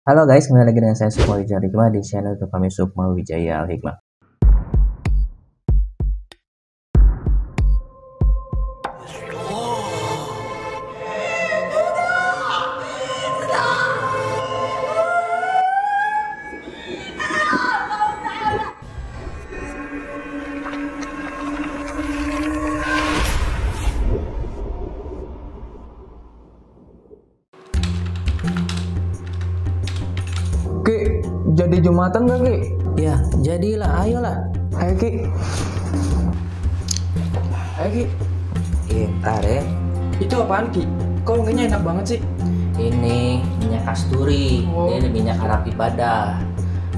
Halo guys, kembali lagi dengan saya Sukma Wijaya Hikmah di channel YouTube kami Sukma Wijaya Al Hikmah. Ki, jadi Jumatan gak Ki? Ya, jadilah, ayolah. Ayo Ki. Ayo Ki. Ntar ya. Itu apaan Ki? Kok wanginya enak banget sih? Ini minyak kasturi. Oh. Ini minyak Arab ibadah.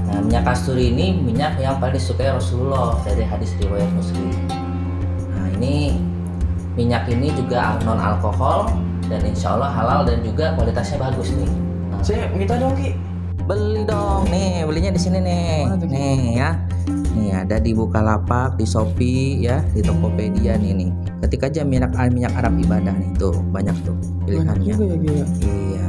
Nah, minyak kasturi ini minyak yang paling disukai Rasulullah dari hadis riwayat Muslim. Nah, ini minyak ini juga non alkohol dan insya Allah halal dan juga kualitasnya bagus nih. Nah, Saya minta dong Ki. beli dong nih, belinya di sini nih. Mana tuh, Ki? Nih ya. Nih ada di Bukalapak, di Shopee ya, di Tokopedia nih. Ketik aja minyak Arab ibadah nih tuh, banyak tuh Banyak pilihannya. juga ya Ki ya. Iya.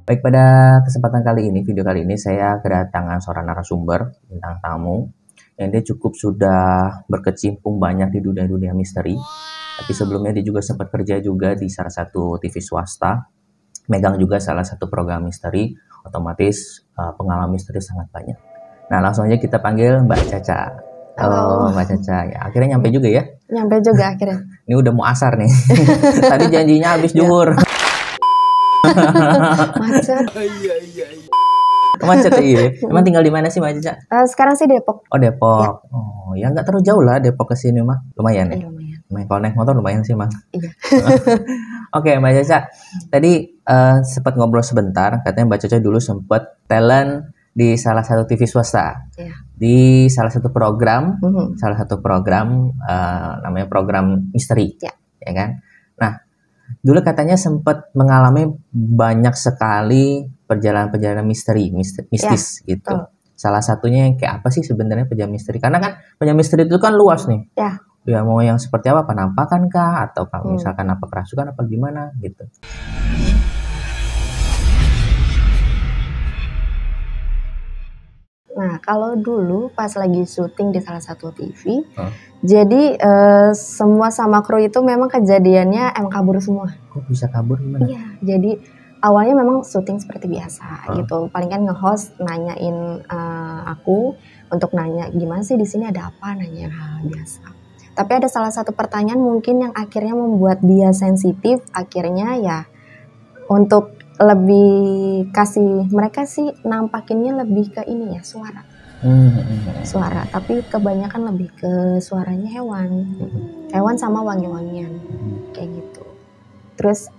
Baik, pada kesempatan kali ini, video kali ini saya kedatangan seorang narasumber, bintang tamu, yang dia cukup sudah berkecimpung banyak di dunia-dunia misteri. Tapi sebelumnya dia juga sempat kerja juga di salah satu TV swasta, megang juga salah satu program misteri, otomatis pengalaman misteri sangat banyak. Nah, langsung aja kita panggil Mbak Caca. Halo Mbak Caca, ya akhirnya nyampe juga ya. Nyampe juga akhirnya. Ini udah mau asar nih. Tadi janjinya habis zuhur. Macet. Macet iya. Emang tinggal di mana sih Mbak Caca? Sekarang sih Depok. Oh Depok. Oh ya nggak terlalu jauh lah Depok ke sini mah. Lumayan ya. Iya, lumayan. Lumayan. Kalau naik motor lumayan sih Mang. Iya. Oke Mbak Caca. Tadi sempat ngobrol sebentar. Katanya Mbak Caca dulu sempat talent di salah satu TV swasta. Iya. Di salah satu program. Mhm. Salah satu program namanya program misteri. Ya. Ya kan. Nah dulu katanya sempat mengalami banyak sekali perjalanan-perjalanan mistis gitu. betul. Salah satunya yang kayak apa sih sebenarnya perjalanan misteri? Karena kan perjalanan misteri itu kan luas nih. Ya. Ya mau yang seperti apa, penampakan kah atau kalau Hmm. misalkan apa kerasukan apa gimana gitu. Nah, kalau dulu pas lagi syuting di salah satu TV, Hmm. jadi semua sama kru itu memang kejadiannya emang kabur semua. Kok bisa kabur gimana? Iya, jadi awalnya memang syuting seperti biasa Hmm. gitu. Paling kan nge-host nanyain aku untuk nanya gimana sih di sini ada apa, nanya hal biasa. Tapi ada salah satu pertanyaan mungkin yang akhirnya membuat dia sensitif, akhirnya ya untuk lebih kasih mereka sih nampakinnya lebih ke ini ya suara, tapi kebanyakan lebih ke suaranya hewan sama wangi-wangian kayak gitu. Terus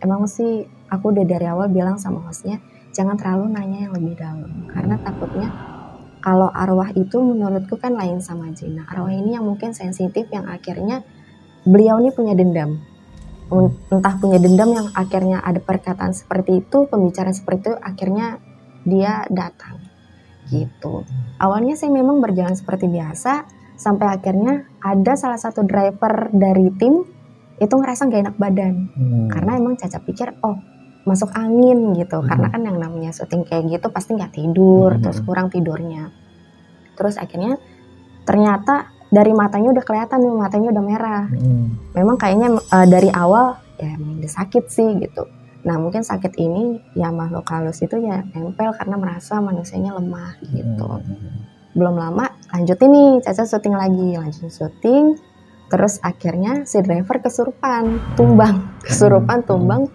emang sih aku udah dari awal bilang sama hostnya jangan terlalu nanya yang lebih dalam karena takutnya kalau arwah itu menurutku kan lain sama jin. Nah, arwah ini yang mungkin sensitif yang akhirnya beliau ini punya dendam. Entah punya dendam yang akhirnya ada perkataan seperti itu, pembicaraan seperti itu, akhirnya dia datang gitu. Awalnya sih memang berjalan seperti biasa, sampai akhirnya ada salah satu driver dari tim itu ngerasa gak enak badan. Karena emang Caca pikir, oh masuk angin gitu, karena kan yang namanya syuting kayak gitu pasti gak tidur, terus kurang tidurnya. Terus akhirnya ternyata dari matanya udah kelihatan nih, matanya udah merah. Memang kayaknya dari awal ya emang udah sakit sih gitu. Nah mungkin sakit ini ya makhluk halus itu ya nempel karena merasa manusianya lemah gitu. Belum lama lanjutin nih Caca syuting lagi, lanjut syuting. Terus akhirnya si driver kesurupan, tumbang,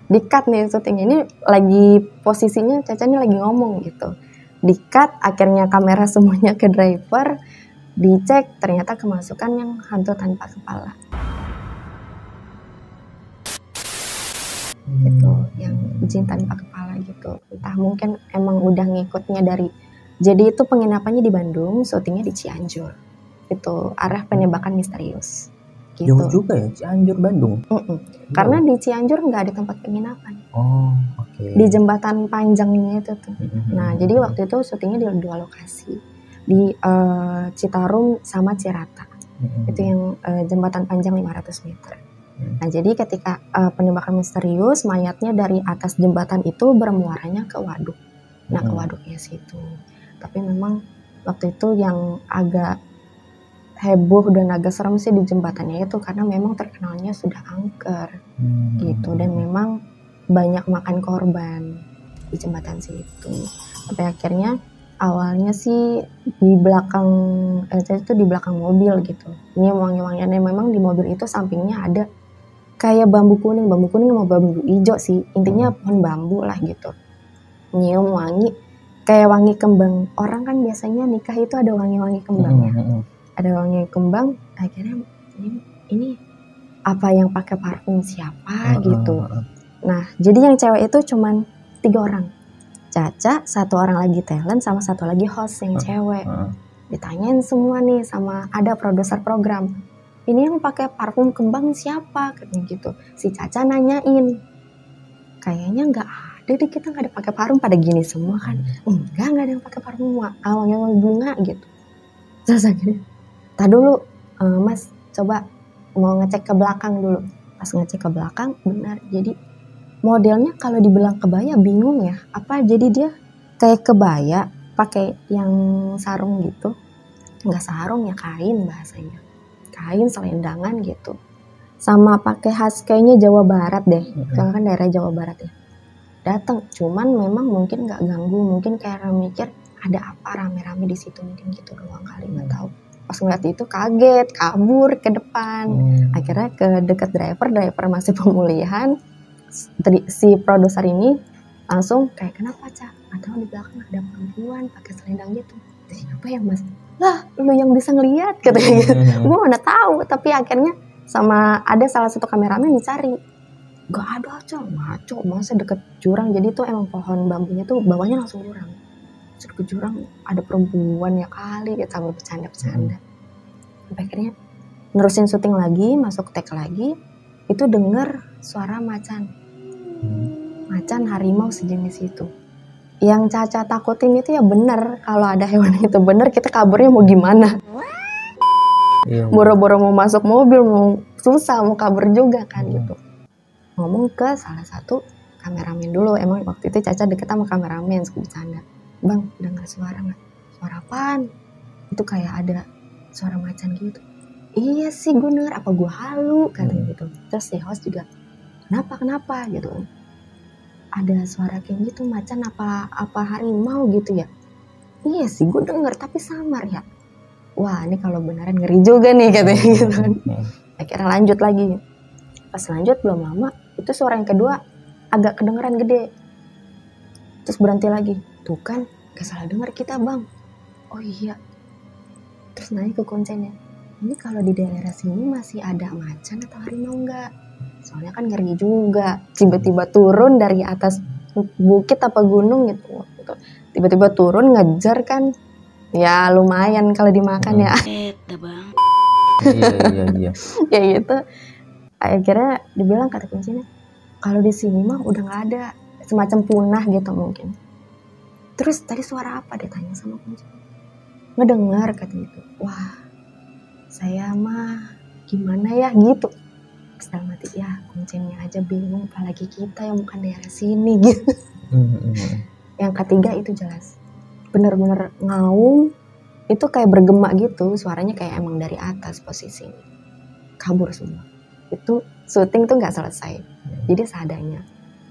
di-cut nih syuting ini lagi posisinya Caca ini lagi ngomong gitu. Di-cut akhirnya kamera semuanya ke driver. Dicek ternyata kemasukan yang hantu tanpa kepala gitu, yang jin tanpa kepala gitu. Entah mungkin emang udah ngikutnya dari, jadi itu penginapannya di Bandung, syutingnya di Cianjur itu arah penembakan misterius gitu. Jauh juga ya Cianjur Bandung. Karena di Cianjur nggak ada tempat penginapan. Oh oke. Di jembatan panjangnya itu tuh. Nah jadi waktu itu syutingnya di 2 lokasi, di Citarum sama Cirata. Itu yang jembatan panjang 500 meter Nah jadi ketika penembakan misterius, mayatnya dari atas jembatan itu bermuaranya ke waduk. Nah ke waduknya situ. Tapi memang waktu itu yang agak heboh dan agak serem sih di jembatannya itu, karena memang terkenalnya sudah angker gitu, dan memang banyak makan korban di jembatan situ. Sampai akhirnya awalnya sih di belakang itu di belakang mobil gitu. Ini wangi-wangiannya, memang di mobil itu sampingnya ada kayak bambu kuning sama bambu hijau sih. Intinya pohon bambu lah gitu. Nyium wangi kayak wangi kembang. Orang kan biasanya nikah itu ada wangi-wangi kembangnya. Ada wangi kembang. Akhirnya ini apa yang pakai parfum siapa gitu. Nah, jadi yang cewek itu cuman 3 orang. Caca, 1 orang lagi talent, sama 1 lagi host yang cewek. Ditanyain semua nih sama ada produser program. Ini yang pakai parfum kembang siapa? Katanya gitu. Si Caca nanyain. Kayaknya nggak ada deh, kita nggak ada pakai parfum, pada gini semua kan. Nggak ada yang pakai parfum wangi bunga gitu. Terus akhirnya, tak dulu mas coba mau ngecek ke belakang dulu. Pas ngecek ke belakang, benar. Jadi modelnya kalau dibilang kebaya bingung ya. Apa jadi dia kayak kebaya pakai yang sarung gitu. Nggak sarung ya, kain bahasanya. Kain selendangan gitu. Sama pakai khas kayaknya Jawa Barat deh. Karena kan daerah Jawa Barat ya. Datang, cuman memang mungkin nggak ganggu. Mungkin kayak mikir ada apa rame-rame di situ, mungkin gitu doang kali, nggak tahu. Pas ngeliat itu kaget, kabur ke depan. Akhirnya ke dekat driver masih pemulihan. Si produser ini langsung kayak, kenapa Cak? Atau di belakang ada perempuan pakai selendang gitu. Siapa ya mas? Lah lu yang bisa ngeliat katanya gitu. Gue mana tahu, tapi akhirnya sama ada salah satu kameramen dicari. Gak ada Cak, ngaco, masa deket jurang. Jadi tuh emang pohon bambunya tuh bawahnya langsung jurang. Terus ke jurang ada perempuan ya kali gitu, sambil bercanda-bercanda. Sampai akhirnya nerusin syuting lagi, masuk take lagi, itu denger suara macan harimau sejenis itu. Yang Caca takutin itu ya bener, kalau ada hewan itu bener, kita kaburnya mau gimana? Boro-boro mau masuk mobil, mau susah, mau kabur juga kan gitu. Ngomong ke salah satu kameramen dulu, emang waktu itu Caca deket sama kameramen, suka bercanda. Bang, dengar suara nggak? Suara apaan? Itu kayak ada suara macan gitu. Iya sih gue denger, apa gue halu katanya gitu. Terus si host juga, kenapa gitu. Ada suara kayak gitu, macan apa harimau gitu ya. Iya sih gue denger, tapi samar ya. Wah ini kalau beneran ngeri juga nih katanya gitu kan. Akhirnya lanjut lagi. Pas lanjut belum lama, itu suara yang kedua agak kedengeran gede. Terus berhenti lagi. Tuh kan, gak salah denger kita bang. Oh iya. Terus nanya ke konsennya, ini kalau di daerah sini masih ada macan atau harimau enggak? Soalnya kan ngeri juga. Tiba-tiba turun dari atas bukit apa gunung gitu. Tiba-tiba turun ngejar kan. Ya lumayan kalau dimakan ya. Bang. Iya. Kayak gitu. Akhirnya dibilang kata kuncinya, kalau di sini mah udah nggak ada, semacam punah gitu mungkin. Terus tadi suara apa? Dia tanya sama kunci. Ngedengar katanya gitu. Wah, saya mah gimana ya gitu. Dalam hati ya kuncinya aja bingung, apalagi kita yang bukan daerah sini gitu. Yang ketiga itu jelas, bener-bener ngaung. Itu kayak bergema gitu, suaranya kayak emang dari atas posisinya. Kabur semua. Itu syuting tuh nggak selesai. Jadi seadanya.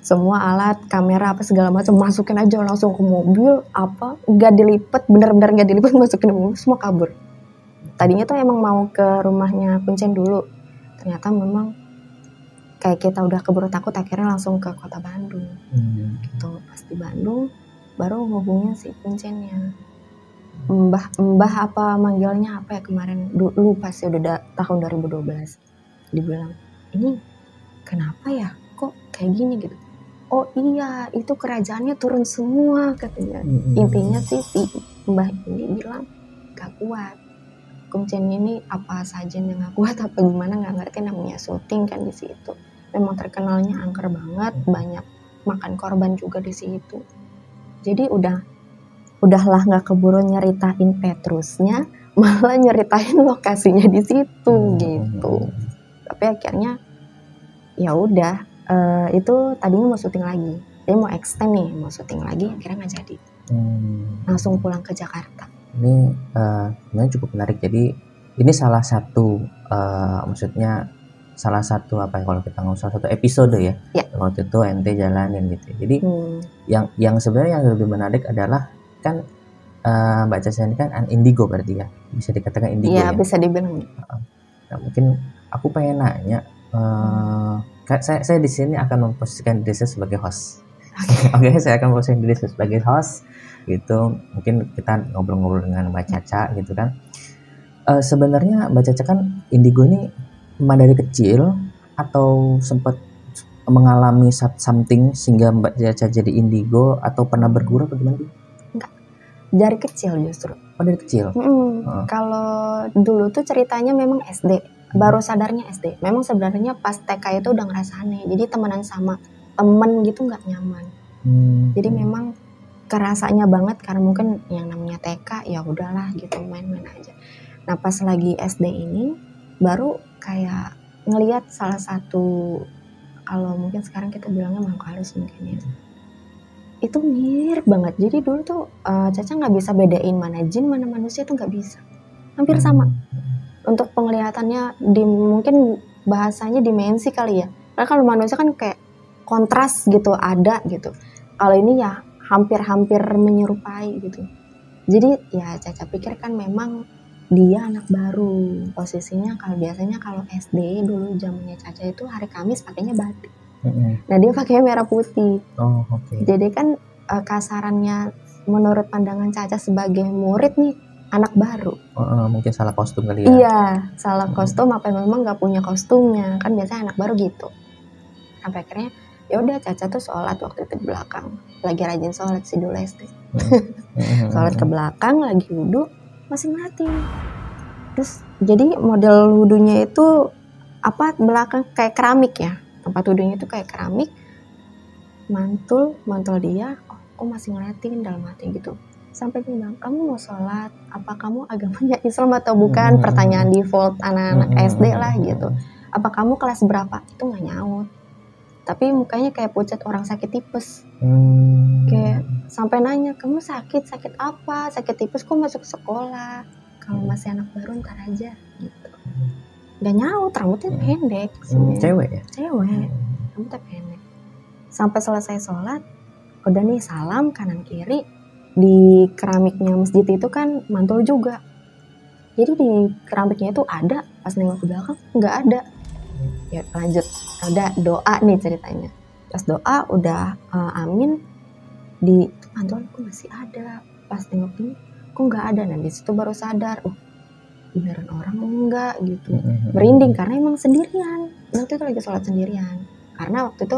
Semua alat, kamera apa segala macam masukin aja langsung ke mobil, apa nggak dilipet, bener-bener nggak dilipet, masukin ke mobil, semua kabur. Tadinya tuh emang mau ke rumahnya Kuncen dulu. Ternyata memang kayak kita udah keburu takut, akhirnya langsung ke kota Bandung. Gitu. Pas di Bandung baru ngubungin si Kuncennya. Mbah apa manggilnya apa ya kemarin, lupa sih, udah tahun 2012. Dibilang, ini kenapa ya kok kayak gini gitu. Oh iya, itu kerajaannya turun semua katanya. Intinya sih si mbah ini bilang gak kuat. Kuncen ini apa saja yang gak kuat apa gimana gak ngerti, namanya syuting kan di situ. Memang terkenalnya angker banget, banyak makan korban juga di situ. Jadi udahlah nggak keburu nyeritain Petrusnya, malah nyeritain lokasinya di situ gitu. Tapi akhirnya Ya udah, itu tadinya mau syuting lagi, dia mau extend nih, mau syuting lagi, akhirnya nggak jadi, langsung pulang ke Jakarta. Ini sebenarnya cukup menarik. Jadi ini salah satu maksudnya salah satu apa ya, kalau kita ngomong salah satu episode ya, Ya. waktu itu ente jalanin gitu. Jadi Hmm. yang sebenarnya yang lebih menarik adalah kan Mbak Caca ini kan indigo berarti ya, bisa dikatakan indigo Iya, ya. bisa dibilang. Nah, mungkin aku pengen nanya, saya di sini akan memposisikan diri saya sebagai host. Oke, saya akan memposisikan diri saya sebagai host gitu. Mungkin kita ngobrol-ngobrol dengan Mbak Caca gitu kan. Sebenarnya Mbak Caca kan indigo ini memang dari kecil atau sempat mengalami something sehingga Mbak Caca jadi indigo, atau pernah berguru atau gimana? Dari kecil justru. Oh, dari kecil. Kalau dulu tuh ceritanya memang SD, baru sadarnya SD. Memang sebenarnya pas TK itu udah ngerasa aneh. Jadi temenan sama temen gitu nggak nyaman. Jadi memang kerasanya banget karena mungkin yang namanya TK ya udahlah gitu, main-main aja. Nah pas lagi SD ini baru kayak ngelihat salah satu, kalau mungkin sekarang kita bilangnya makhluk halus mungkin ya. Itu mirip banget. Jadi dulu tuh Caca nggak bisa bedain mana jin mana manusia, tuh nggak bisa. Hampir sama. Untuk penglihatannya mungkin bahasanya dimensi kali ya. Karena kalau manusia kan kayak kontras gitu, ada gitu. Kalau ini ya hampir-hampir menyerupai gitu. Jadi ya Caca pikir kan memang dia anak baru. Posisinya kalau biasanya kalau SD dulu zamannya Caca itu hari Kamis pakainya batik. Nah dia pakainya merah putih. Oh, oke. Jadi kan kasarannya menurut pandangan Caca sebagai murid nih, anak baru. Mungkin salah kostum kali ya. Iya, salah kostum apa memang nggak punya kostumnya, kan biasanya anak baru gitu. Sampai akhirnya ya udah Caca tuh sholat waktu itu di belakang, lagi rajin sholat sih dulu SD. Sholat ke belakang lagi wudhu, masih ngeliatin. Terus jadi model wudhunya itu apa, belakang kayak keramik ya, tempat wudhunya itu kayak keramik, mantul dia, kok masih ngeliatin dalam hati gitu. Sampai dia bilang, kamu mau sholat, apa kamu agamanya Islam atau bukan? Pertanyaan default anak-anak SD lah gitu. Apa kamu kelas berapa? Itu nggak nyaut, tapi mukanya kayak pucat orang sakit tipes. Kayak sampai nanya, kamu sakit apa? Sakit tipes kok masuk sekolah? Kalau masih anak baru ntar aja gitu. Gak nyaut, rambutnya pendek. Cewek ya? Cewek, rambutnya pendek. Sampai selesai sholat, udah nih salam kanan kiri. Di keramiknya masjid itu kan mantul juga. Jadi di keramiknya itu ada, pas nengok ke belakang nggak ada. Ya lanjut, ada doa nih ceritanya. Pas doa udah amin, di mantul kok masih ada. Pas nengok ini kok nggak ada. Nah di situ baru sadar, beneran orang enggak gitu. Merinding karena emang sendirian. Waktu itu lagi sholat sendirian. Karena waktu itu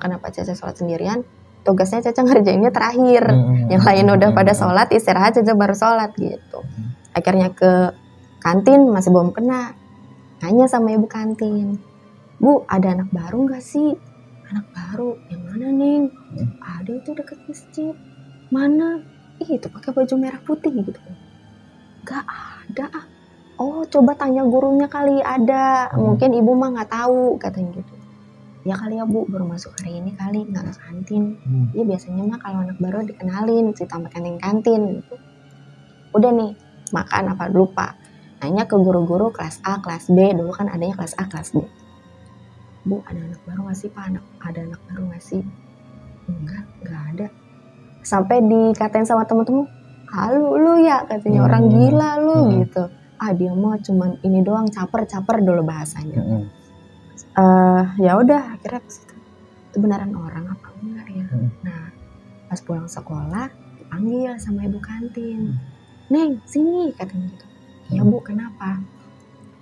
kenapa Caca sholat sendirian? Tugasnya Caca ngerjainnya terakhir. Yang lain udah pada sholat, istirahat, Caca baru sholat gitu. Akhirnya ke kantin masih belum kena. Nanya sama ibu kantin, Bu, ada anak baru gak sih? Anak baru? Yang mana, Neng? Ada itu deket masjid. Mana? Itu pakai baju merah putih gitu. Gak ada. Oh, coba tanya gurunya kali ada. Mungkin ibu mah gak tahu, katanya gitu. Ya kali ya Bu, baru masuk hari ini kali, nggak ke kantin. Ya biasanya mah kalau anak baru dikenalin, cerita sama kantin gitu. Udah nih, makan apa lupa. Nanya ke guru-guru kelas A, kelas B, dulu kan adanya kelas A, kelas B. Bu, ada anak baru nggak sih Pak? Ada anak baru nggak sih? Enggak ada. Sampai dikatain sama temen-temen, halu lu ya, katanya orang gila lu gitu. Dia mah cuman ini doang, caper dulu bahasanya. Ya udah akhirnya ke situ, itu beneran orang apa enggak ya. Nah pas pulang sekolah dipanggil sama ibu kantin, Neng sini katanya gitu. Ya Bu, kenapa?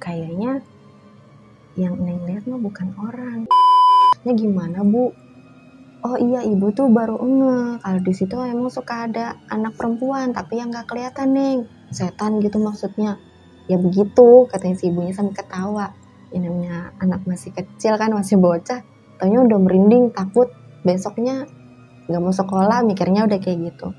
Kayaknya yang Neng lihat mah bukan orang. Ya gimana Bu? Oh iya, ibu tuh baru kalau di situ emang suka ada anak perempuan tapi yang nggak kelihatan Neng, setan gitu maksudnya. Ya begitu katanya si ibunya sambil ketawa. Ini namanya anak masih kecil kan, masih bocah, taunya udah merinding, takut, besoknya gak mau sekolah, mikirnya udah kayak gitu.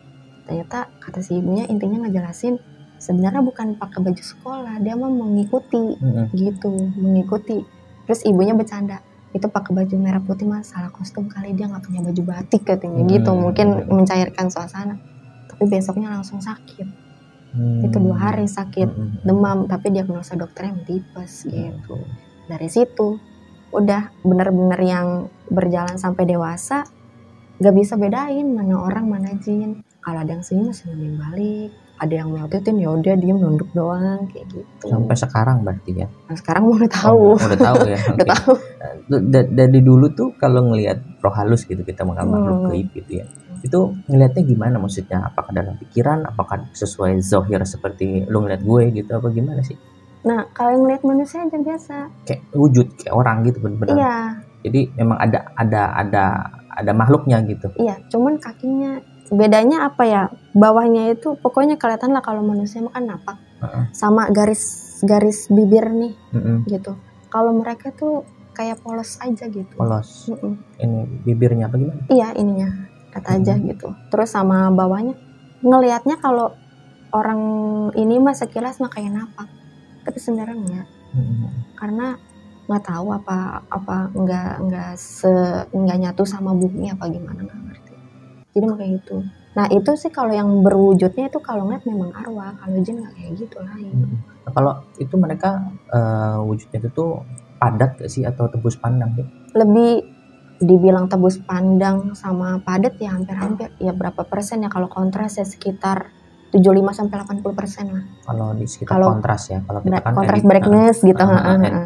Ternyata kata si ibunya intinya ngejelasin, sebenarnya bukan pakai baju sekolah, dia mah mengikuti gitu, mengikuti. Terus ibunya bercanda, itu pakai baju merah putih mas, salah kostum kali, dia nggak punya baju batik katanya gitu, mungkin mencairkan suasana. Tapi besoknya langsung sakit. Itu 2 hari sakit, demam, tapi diagnosa dokternya tipes gitu. Dari situ udah bener-bener yang berjalan sampai dewasa, gak bisa bedain mana orang mana jin. Kalau ada yang senyum senyumin balik, ada yang melototin ya udah diem nunduk doang kayak gitu. Sampai sekarang berarti ya. Nah, sekarang udah tahu. Udah tahu ya. Udah tahu. Dari dulu tuh kalau ngelihat roh halus gitu, kita mengenal makhluk gaib gitu ya. Itu ngelihatnya gimana maksudnya? Apakah dalam pikiran, apakah sesuai zahir seperti lu ngeliat gue gitu, apa gimana sih? Nah, kalau ngeliat manusia aja biasa. Kayak wujud kayak orang gitu bener-bener. Iya. Jadi memang ada makhluknya gitu. Iya, cuman kakinya bedanya apa ya? Bawahnya itu pokoknya kelihatan lah, kalau manusia makan napak. Sama garis bibir nih gitu. Kalau mereka tuh kayak polos aja gitu. Polos. Ini bibirnya apa gimana? Iya, ininya rata aja gitu. Terus sama bawahnya ngelihatnya kalau orang ini mah sekilas mah kayak napak. Tapi sebenarnya enggak. Karena nggak tahu apa nggak nyatu sama bumi apa gimana, nggak ngerti. Jadi kayak gitu. Nah itu sih kalau yang berwujudnya itu kalau ngeliat memang arwah, kalau jin nggak kayak gitu lain. Nah, kalau itu mereka wujudnya itu tuh padat gak sih atau tebus pandang sih? Lebih dibilang tebus pandang sama padat ya hampir-hampir. Ya berapa persen ya, kalau kontras ya sekitar 75-80% lah. Kalau di sekitar kontras ya, kalau kita kan kontras brightness gitu.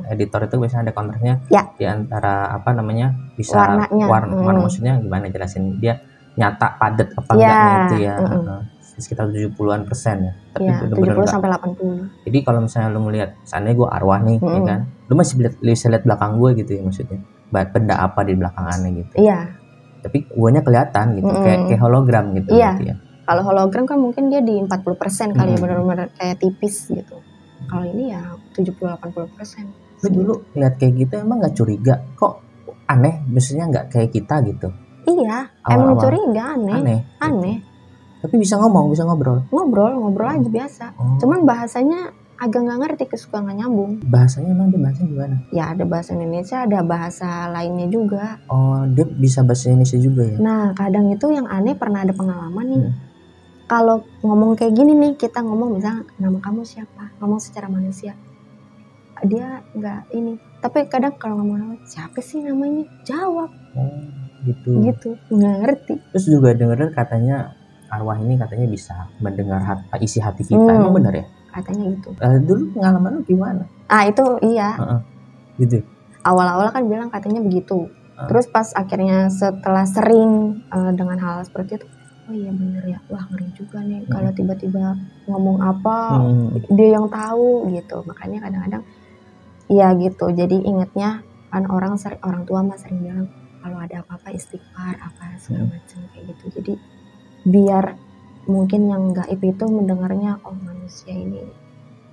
Editor itu biasanya ada kontrasnya ya. Di antara apa namanya, bisa warnanya. warna maksudnya gimana jelasin, dia nyata padat apa enggaknya itu ya. Sekitar 70-an% ya. Tapi ya, 70-80. Jadi kalau misalnya lu ngelihat, seandainya gue arwah nih, ya kan, lu masih bisa lihat belakang gue gitu ya, maksudnya benda apa di belakang aneh gitu. Iya. Tapi guanya kelihatan gitu, kayak hologram gitu. Iya. Gitu ya. Kalau hologram kan mungkin dia di 40% kali, benar-benar kayak tipis gitu. Kalau ini ya 70-80%. Lu dulu lihat kayak gitu emang nggak curiga? Kok aneh? Maksudnya nggak kayak kita gitu? Iya, emang curiga, aneh. Tapi bisa ngomong, bisa ngobrol? Ngobrol aja biasa. Cuman bahasanya agak nggak ngerti, suka nggak nyambung. Bahasanya emang dia bahasanya gimana? Ya ada bahasa Indonesia, ada bahasa lainnya juga. Oh, dia bisa bahasa Indonesia juga ya? Nah, kadang itu yang aneh, pernah ada pengalaman nih. Kalau ngomong kayak gini nih, kita ngomong misalnya nama kamu siapa, ngomong secara manusia, dia nggak ini. Tapi kadang kalau ngomong siapa sih namanya, jawab. Gitu, nggak ngerti. Terus juga dengar katanya arwah ini katanya bisa mendengar isi hati kita, emang benar ya? Katanya gitu. Dulu pengalaman lu gimana? Itu iya. Gitu. Awal-awal kan bilang katanya begitu. Terus pas akhirnya setelah sering dengan hal seperti itu, oh iya bener ya, wah ngeri juga nih kalau tiba-tiba ngomong apa dia yang tahu gitu. Makanya kadang-kadang ya gitu, jadi ingatnya kan orang tua mah sering bilang kalau ada apa-apa istighfar apa segala macam kayak gitu. Jadi biar mungkin yang gaib itu mendengarnya, oh manusia ini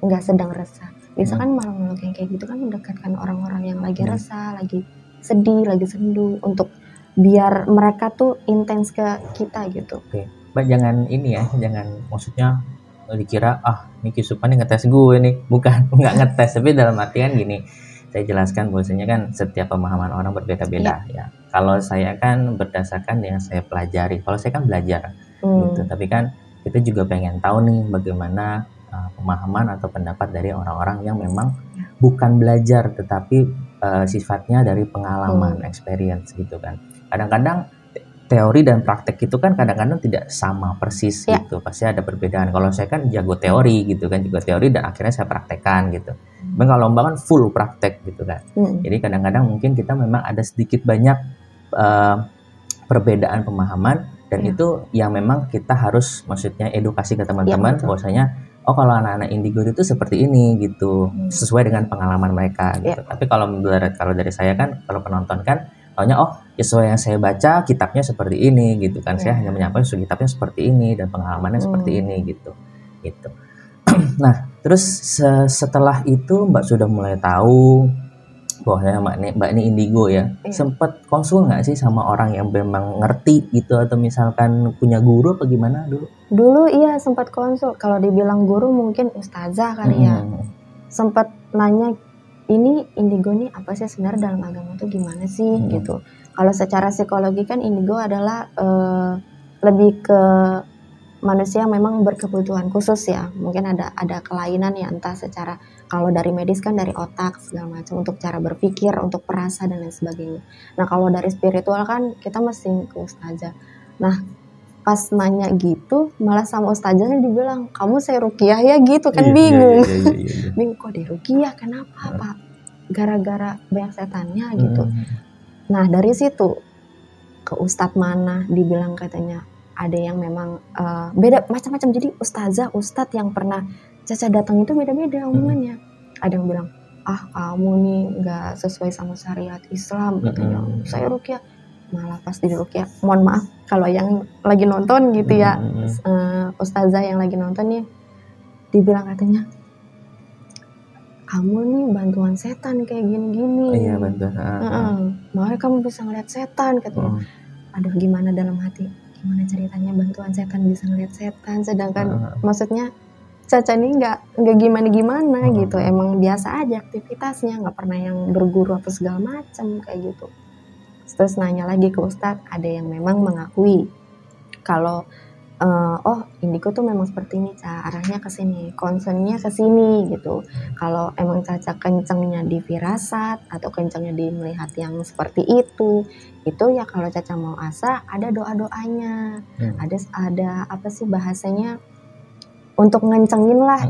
nggak sedang resah. Biasa kan makhluk yang kayak gitu kan mendekatkan orang-orang yang lagi resah, lagi sedih, lagi sendu, untuk biar mereka tuh intens ke kita gitu. Oke. Mbak jangan ini ya, jangan maksudnya dikira ini Kisupan nih ngetes gue nih. Bukan, nggak ngetes, tapi dalam artian gini, saya jelaskan bahwasanya kan setiap pemahaman orang berbeda-beda ya. Kalau saya kan berdasarkan yang saya pelajari, kalau saya kan belajar gitu, tapi kan kita juga pengen tahu nih bagaimana pemahaman atau pendapat dari orang-orang yang memang bukan belajar tetapi sifatnya dari pengalaman, experience gitu kan. Kadang-kadang teori dan praktek itu kan kadang-kadang tidak sama persis gitu, pasti ada perbedaan. Kalau saya kan jago teori gitu kan, juga teori dan akhirnya saya praktekkan gitu. Memang kalau Mbak kan full praktek gitu kan. Jadi kadang-kadang mungkin kita memang ada sedikit banyak perbedaan pemahaman, dan itu yang memang kita harus maksudnya edukasi ke teman-teman bahwasanya oh kalau anak-anak indigo itu seperti ini gitu, sesuai dengan pengalaman mereka gitu. Tapi kalau dari saya kan, kalau penonton kan taunya sesuai yang saya baca kitabnya seperti ini gitu kan. Saya hanya menyampaikan kitabnya seperti ini dan pengalamannya seperti ini gitu. Nah, terus setelah itu Mbak sudah mulai tahu bahwa Mbak ini indigo ya. Sempet konsul nggak sih sama orang yang memang ngerti gitu, atau misalkan punya guru apa gimana dulu? Dulu iya sempat konsul. Kalau dibilang guru mungkin ustazah kali ya. Sempat nanya ini indigo nih apa sih sebenarnya dalam agama tuh gimana sih gitu. Kalau secara psikologi kan indigo adalah lebih ke manusia yang memang berkebutuhan khusus ya. Mungkin ada kelainan ya, entah secara, kalau dari medis kan dari otak segala macam, untuk cara berpikir, untuk perasa dan lain sebagainya. Nah kalau dari spiritual kan kita mesti ke ustazah. Nah pas nanya gitu malah sama ustazahnya dibilang kamu saya ruqyah ya gitu kan. Bingung. Bingung kok di ruqyah kenapa Pak? Gara-gara banyak setannya gitu. Nah dari situ ke ustadz mana dibilang katanya ada yang memang beda macam-macam. Jadi ustadz yang pernah Caca datang itu beda-beda omongannya. Ada yang bilang kamu nih nggak sesuai sama syariat Islam katanya. Saya ruqyah. Malah pas di ruqyah, mohon maaf kalau yang lagi nonton gitu ya, ustazah yang lagi nonton nih dibilang katanya kamu nih bantuan setan kayak gini-gini. Iya bantuan. Makanya kamu bisa ngeliat setan katanya. Aduh gimana dalam hati, gimana ceritanya bantuan setan bisa ngeliat setan, sedangkan maksudnya Caca nih nggak gimana-gimana gitu, emang biasa aja aktivitasnya, nggak pernah yang berguru apa segala macam kayak gitu. Terus nanya lagi ke ustadz, ada yang memang mengakui kalau indigo tuh memang seperti ini Ca, arahnya ke sini, concernnya ke sini gitu. Kalau emang Caca kencengnya di firasat atau kencengnya di melihat yang seperti itu ya kalau Caca mau asa ada doa-doanya. Ada apa sih bahasanya, untuk ngencengin lah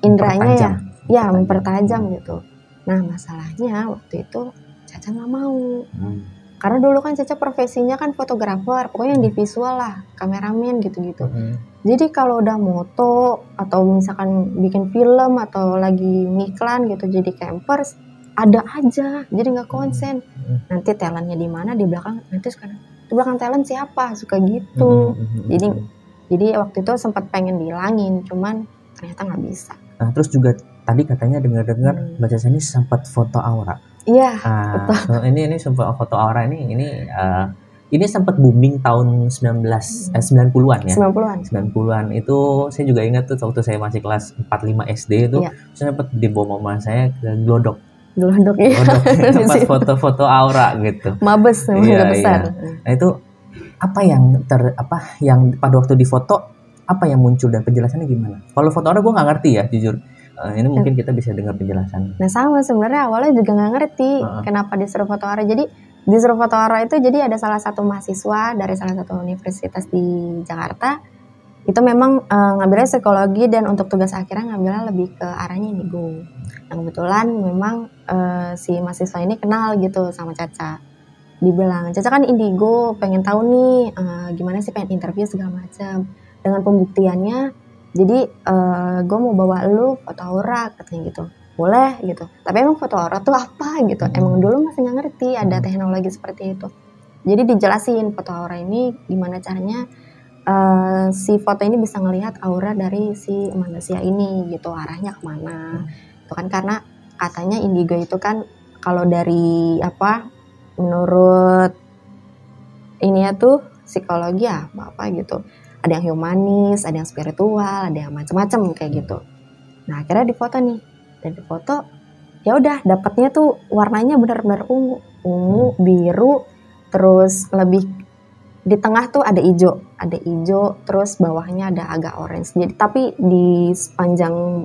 indranya ya mempertajam gitu. Nah masalahnya waktu itu Caca nggak mau. Karena dulu kan Caca profesinya kan fotografer, pokoknya yang di visual lah, kameramen gitu-gitu. Jadi kalau udah moto atau misalkan bikin film atau lagi ngiklan gitu jadi campers, ada aja, jadi nggak konsen. Nanti talentnya di mana, di belakang, nanti suka di belakang talent siapa, suka gitu. Jadi waktu itu sempat pengen dihilangin, cuman ternyata nggak bisa. Nah terus juga tadi katanya dengar-dengar Mbak Caca ini sempat foto aura. Iya, betul. So, ini sempat foto aura ini sempat booming tahun 90-an ya. 90-an itu saya juga ingat tuh waktu saya masih kelas 4-5 SD itu saya sempat dibawa mama saya ke Glodok ya. Tempat foto-foto aura gitu. Mabes besar. Nah itu yang pada waktu di foto apa yang muncul dan penjelasannya gimana? Kalau foto aura gue nggak ngerti ya jujur. Ini mungkin kita bisa dengar penjelasan. Nah sama sebenarnya awalnya juga nggak ngerti kenapa disuruh foto aura. Jadi disuruh foto aura itu jadi ada salah satu mahasiswa dari salah satu universitas di Jakarta. Itu memang ngambilnya psikologi dan untuk tugas akhirnya ngambilnya lebih ke arahnya indigo. Nah kebetulan memang si mahasiswa ini kenal gitu sama Caca. Dibilang Caca kan indigo, pengen tahu nih gimana sih, pengen interview segala macam. Dengan pembuktiannya, jadi gue mau bawa lu foto aura katanya gitu, boleh gitu. Tapi emang foto aura tuh apa gitu, emang dulu masih nggak ngerti ada teknologi seperti itu. Jadi dijelasin foto aura ini gimana caranya si foto ini bisa ngelihat aura dari si manusia ini gitu, arahnya kemana. Itu kan karena katanya indigo itu kan kalau dari menurut ini ya tuh psikologi apa gitu. Ada yang humanis, ada yang spiritual, ada yang macam-macam kayak gitu. Nah akhirnya difoto nih, dan difoto ya udah dapatnya tuh warnanya benar-benar ungu, biru, terus lebih di tengah tuh ada hijau, terus bawahnya ada agak orange. Jadi tapi di sepanjang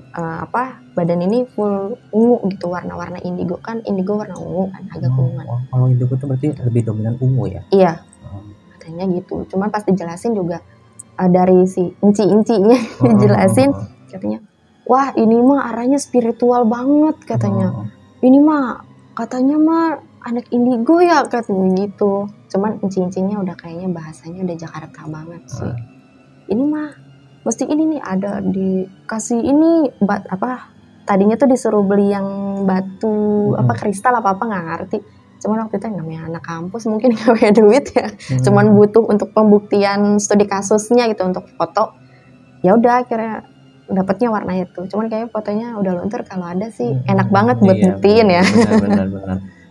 badan ini full ungu gitu, warna-warna indigo kan, indigo warna ungu kan, agak unguan. Kalau indigo tuh berarti lebih dominan ungu ya? Iya, katanya gitu. Cuman pas dijelasin juga dari si inci-incinya dijelasin, katanya wah ini mah arahnya spiritual banget katanya. Ini mah katanya mah anak indigo ya katanya gitu. Cuman inci-incinya udah kayaknya bahasanya udah Jakarta banget sih. Ini mah mesti ini nih ada dikasih ini tadinya tuh disuruh beli yang batu kristal apa nggak ngerti. Cuman waktu itu namanya anak kampus mungkin gak punya duit ya. Cuman butuh untuk pembuktian studi kasusnya gitu untuk foto. Ya udah akhirnya dapatnya warna itu. Cuman kayaknya fotonya udah luntur, kalau ada sih enak banget buat buktiin ya. Benar.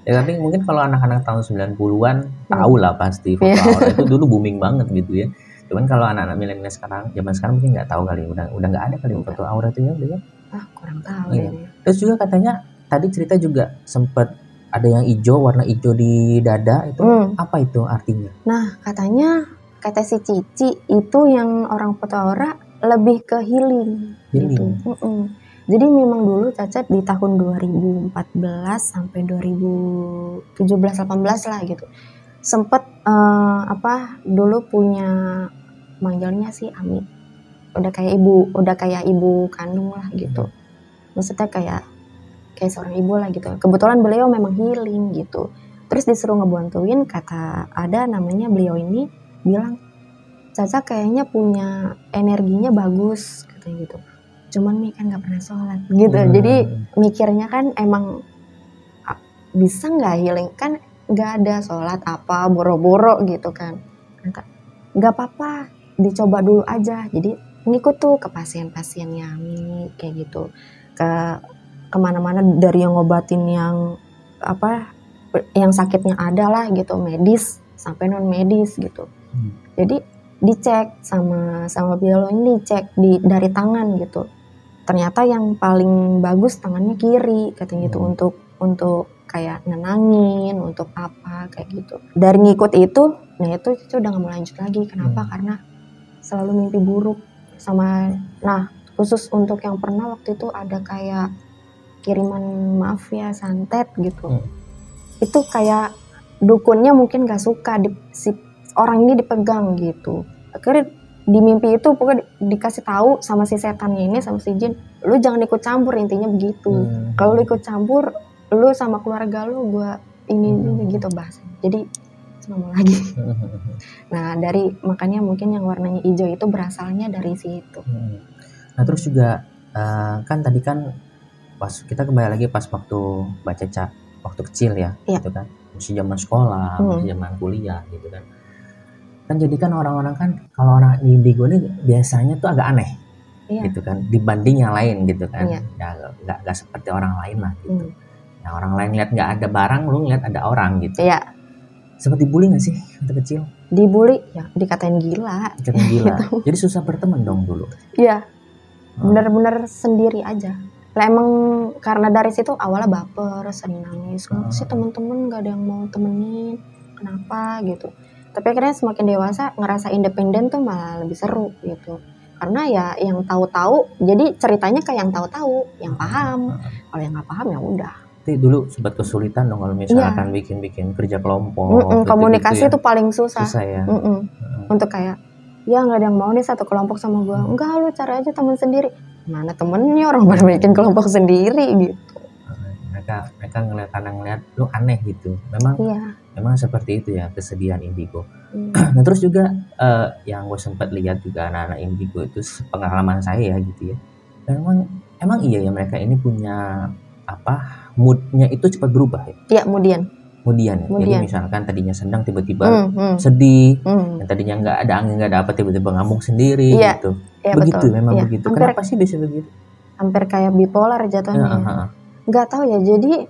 Ya tapi mungkin kalau anak-anak tahun 90-an tahu lah pasti foto aura itu dulu booming banget gitu ya. Cuman kalau anak-anak milenial sekarang, zaman sekarang mungkin nggak tahu kali, udah nggak ada kali foto aura itu ya. Kurang tahu deh. Terus juga katanya tadi cerita juga sempat ada yang hijau, warna hijau di dada itu apa itu artinya? Nah, katanya kata si Cici itu yang orang Petora lebih ke healing. Gitu. Jadi memang dulu Caca di tahun 2014 sampai 2017-18 lah gitu. Sempet dulu punya manggilnya sih Ami. Udah kayak ibu kandung lah gitu. Maksudnya kayak seorang ibu lah gitu. Kebetulan beliau memang healing gitu. Terus disuruh ngebantuin, kata ada namanya beliau ini bilang, Caca kayaknya punya energinya bagus katanya gitu. Cuman Mi kan gak pernah sholat gitu. Jadi mikirnya kan emang bisa gak healing, kan gak ada sholat apa boro-boro gitu kan. Gak apa-apa, dicoba dulu aja. Jadi ngikut tuh ke pasien-pasiennya Mi kayak gitu. Kemana-mana, dari yang ngobatin yang sakitnya ada lah gitu, medis sampai non medis gitu. Jadi dicek sama beliau ini, dicek dari tangan gitu. Ternyata yang paling bagus tangannya kiri katanya gitu, untuk kayak nenangin, untuk apa kayak gitu. Dari ngikut itu, nah itu udah gak mau lanjut lagi. Kenapa? Karena selalu mimpi buruk khusus untuk yang pernah waktu itu ada kayak kiriman mafia santet gitu. Itu kayak dukunnya mungkin gak suka si orang ini dipegang gitu. Akhirnya di mimpi itu pokoknya dikasih tahu sama si setannya ini, sama si jin, lu jangan ikut campur, intinya begitu. Kalau lu ikut campur, lu sama keluarga lu gua ini gitu bahasanya. Jadi ngomong lagi. Nah makanya mungkin yang warnanya hijau itu berasalnya dari situ. Nah terus juga kan tadi kan pas kita kembali lagi pas waktu baca waktu kecil ya, gitu kan, masih zaman sekolah, masih zaman kuliah gitu kan. Kan jadi kan orang-orang kan kalau orang indigo ini biasanya tuh agak aneh, gitu kan, dibanding yang lain gitu kan. Ya nggak seperti orang lain lah gitu. Nah orang lain lihat nggak ada barang, lu ngeliat ada orang gitu. Iya. Sempat dibully nggak sih waktu kecil? Dibully ya, dikatain gila. Gitu. Jadi susah berteman dong dulu. Iya. Bener-bener sendiri aja. Lah emang karena dari situ awalnya baper, sering nangis. Kenapa sih temen-temen gak ada yang mau temenin? Kenapa gitu? Tapi akhirnya semakin dewasa ngerasa independen tuh malah lebih seru gitu. Karena ya yang tahu-tahu, jadi ceritanya kayak yang tahu-tahu, yang paham. Kalau yang nggak paham ya udah. Tapi dulu sempat kesulitan dong kalau misalkan bikin kerja kelompok. Komunikasi itu paling susah. Susah ya. Untuk kayak ya nggak ada yang mau nih satu kelompok sama gue. Enggak, lu cari aja teman sendiri. Mana temennya, orang pada bikin kelompok sendiri gitu. Mereka ngeliat lu aneh gitu. Memang seperti itu ya kesedihan indigo. Nah terus juga yang gue sempat lihat juga anak-anak indigo itu pengalaman saya ya gitu ya. Emang iya ya mereka ini punya moodnya itu cepat berubah ya? Iya, kemudian. Jadi misalkan tadinya senang tiba-tiba sedih, yang tadinya nggak ada angin nggak ada apa tiba-tiba ngamuk sendiri gitu. Iya, begitu betul. Memang begitu. Kenapa sih bisa begitu? Hampir kayak bipolar jatuhnya. Nggak tahu ya. Jadi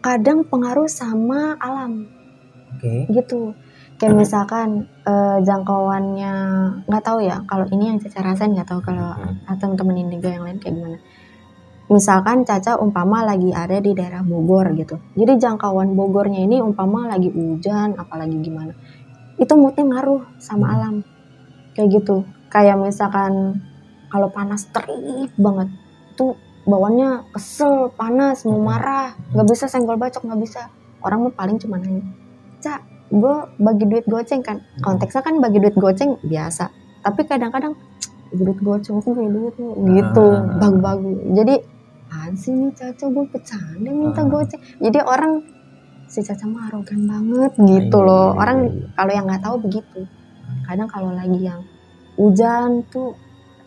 kadang pengaruh sama alam. Gitu. Kayak misalkan jangkauannya nggak tahu ya. Kalau ini yang Caca rasain nggak tahu kalau teman-teman indigo yang lain kayak gimana. Misalkan Caca umpama lagi ada di daerah Bogor gitu. Jadi jangkauan Bogornya ini umpama lagi hujan, apalagi gimana. Itu moodnya ngaruh sama alam. Kayak gitu. Kayak misalkan kalau panas terik banget. Itu bawaannya kesel, panas, mau marah. Gak bisa senggol bacok, gak bisa. Orang mah paling cuma nanya, Cak, gue bagi duit goceng kan. Konteksnya kan bagi duit goceng biasa. Tapi kadang-kadang, duit goceng, aku punya duit gitu. Bagu-bagu. Jadi sih nih Caca, gue bercanda minta goceng. Jadi orang si Caca mah arogan banget gitu loh. Orang kalau yang nggak tahu begitu. Kadang kalau lagi yang hujan tuh